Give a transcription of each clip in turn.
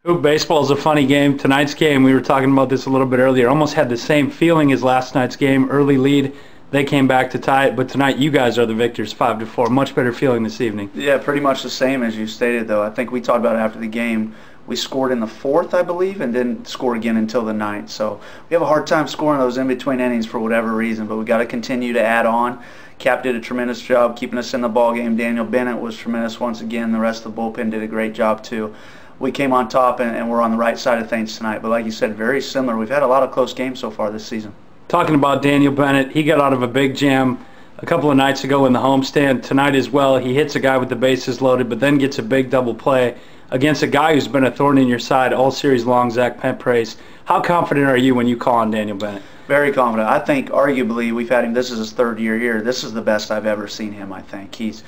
Hoop baseball is a funny game. Tonight's game, we were talking about this a little bit earlier, almost had the same feeling as last night's game. Early lead, they came back to tie it, but tonight you guys are the victors, 5-4. Much better feeling this evening. Yeah, pretty much the same as you stated, though. I think we talked about it after the game. We scored in the fourth, I believe, and didn't score again until the ninth. So we have a hard time scoring those in-between innings for whatever reason, but we got to continue to add on. Cap did a tremendous job keeping us in the ball game. Daniel Bennett was tremendous once again. The rest of the bullpen did a great job too. We came on top and we're on the right side of things tonight. But like you said, very similar. We've had a lot of close games so far this season. Talking about Daniel Bennett, he got out of a big jam a couple of nights ago in the homestand. Tonight as well, he hits a guy with the bases loaded, but then gets a big double play against a guy who's been a thorn in your side all series long, Zach Pemprace. How confident are you when you call on Daniel Bennett? Very confident. I think arguably we've had him, this is his third year here. This is the best I've ever seen him, I think. He's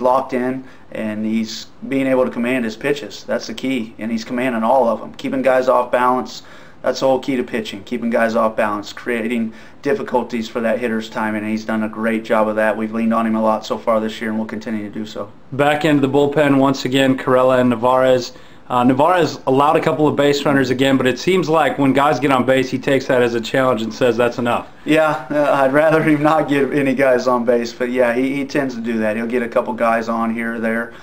locked in and he's being able to command his pitches. That's the key, and he's commanding all of them. Keeping guys off balance, that's the whole key to pitching. Keeping guys off balance, creating difficulties for that hitter's timing, and he's done a great job of that. We've leaned on him a lot so far this year, and we'll continue to do so. Back into the bullpen once again, Corella and Navarez. Navarez allowed a couple of base runners again, but it seems like when guys get on base, he takes that as a challenge and says that's enough. Yeah, I'd rather him not get any guys on base, but yeah, he tends to do that. He'll get a couple guys on here or there,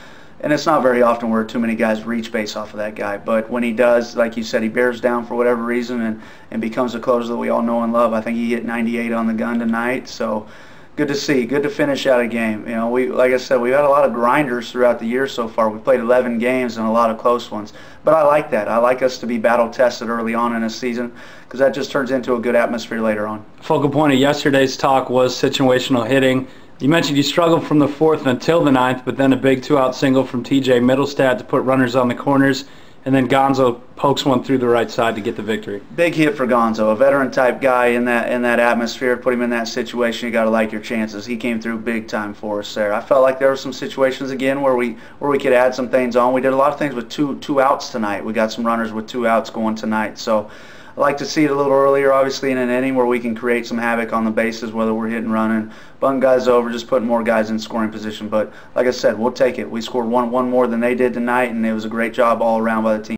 and it's not very often where too many guys reach base off of that guy. But when he does, like you said, he bears down for whatever reason and becomes a closer that we all know and love. I think he hit 98 on the gun tonight, so good to see. Good to finish out a game. You know, like I said, we've had a lot of grinders throughout the year so far. We played 11 games and a lot of close ones. But I like that. I like us to be battle tested early on in a season because that just turns into a good atmosphere later on. Focal point of yesterday's talk was situational hitting. You mentioned you struggled from the fourth until the ninth, but then a big two-out single from T.J. Middlestad to put runners on the corners. And then Gonzo pokes one through the right side to get the victory. Big hit for Gonzo, a veteran-type guy in that atmosphere. Put him in that situation, you got to like your chances. He came through big time for us there. I felt like there were some situations again where we could add some things on. We did a lot of things with two outs tonight. We got some runners with 2 outs going tonight. So I like to see it a little earlier, obviously, in an inning where we can create some havoc on the bases, whether we're hitting, running, bunting guys over, just putting more guys in scoring position. But like I said, we'll take it. We scored one more than they did tonight, and it was a great job all around by the team.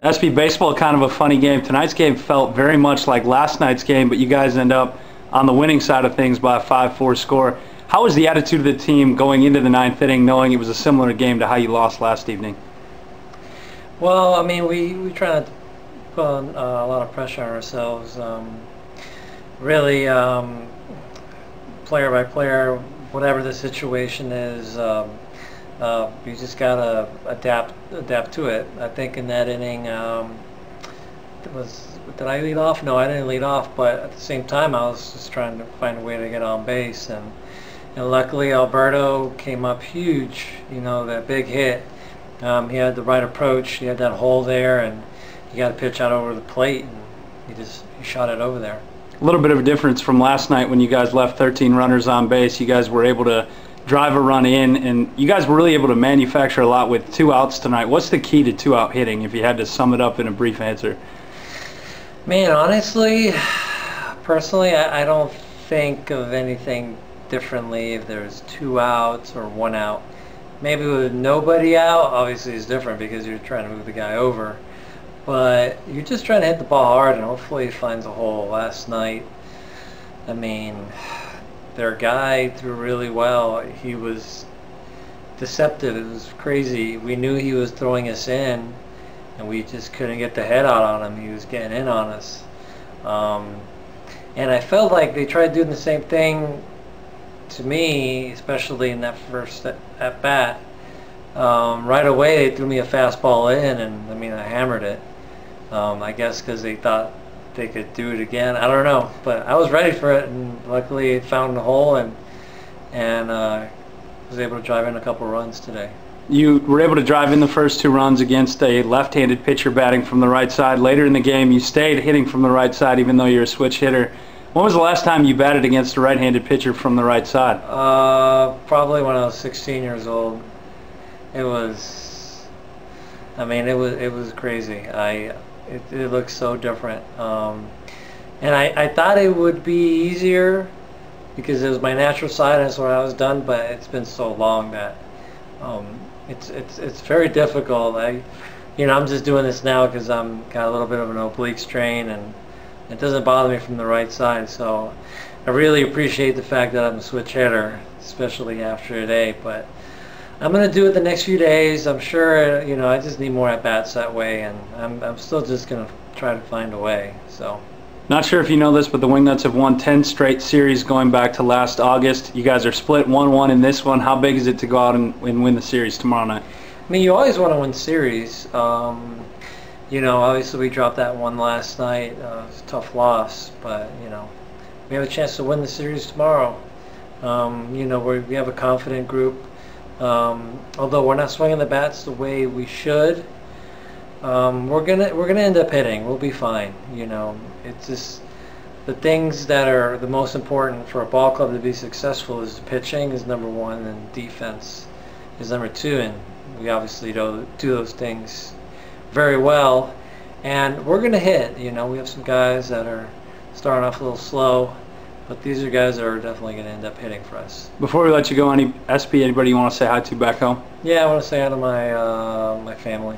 SP baseball, kind of a funny game. Tonight's game felt very much like last night's game, but you guys end up on the winning side of things by a 5-4 score. How was the attitude of the team going into the ninth inning, knowing it was a similar game to how you lost last evening? Well, I mean, we try to put on a lot of pressure on ourselves. Really, player by player, whatever the situation is, you just gotta adapt to it. I think in that inning, did I lead off? No, I didn't lead off. But at the same time, I was just trying to find a way to get on base, and luckily Alberto came up huge. You know, that big hit. He had the right approach. He had that hole there, and he got a pitch out over the plate, and he shot it over there. A little bit of a difference from last night when you guys left 13 runners on base. You guys were able to drive a run in, and you guys were really able to manufacture a lot with 2 outs tonight. What's the key to 2-out hitting if you had to sum it up in a brief answer? Man, honestly, personally, I don't think of anything differently if there's 2 outs or 1 out. Maybe with nobody out, obviously it's different because you're trying to move the guy over. But you're just trying to hit the ball hard, and hopefully he finds a hole. Last night, I mean, their guy threw really well. He was deceptive. It was crazy. We knew he was throwing us in, and we just couldn't get the head out on him. He was getting in on us. And I felt like they tried doing the same thing to me, especially in that first at-bat. Right away, they threw me a fastball in, and I mean, I hammered it. I guess because they thought they could do it again. I don't know, but I was ready for it, and luckily it found the hole and was able to drive in a couple runs today. You were able to drive in the first 2 runs against a left-handed pitcher batting from the right side. Later in the game, you stayed hitting from the right side even though you're a switch hitter. When was the last time you batted against a right-handed pitcher from the right side? Probably when I was 16 years old. It was, I mean, it was crazy. It looks so different. And I thought it would be easier because it was my natural side and that's what I was done, but it's been so long that it's very difficult. I'm just doing this now because I'm got a little bit of an oblique strain, and it doesn't bother me from the right side. So I really appreciate the fact that I'm a switch hitter, especially after today. But I'm going to do it the next few days. I'm sure, I just need more at-bats that way, and I'm still just going to try to find a way. So. Not sure if you know this, but the Wingnuts have won 10 straight series going back to last August. You guys are split 1-1 in this one. How big is it to go out and win the series tomorrow night? I mean, you always want to win series. Obviously we dropped that one last night. It was a tough loss, but, we have a chance to win the series tomorrow. We have a confident group. Although we're not swinging the bats the way we should, we're gonna end up hitting. We'll be fine. It's just the things that are the most important for a ball club to be successful is pitching is number one, and defense is number two, and we obviously do those things very well. And we're gonna hit. We have some guys that are starting off a little slow, but these are guys that are definitely going to end up hitting for us. Before we let you go, anybody you want to say hi to back home? Yeah, I want to say hi to my family.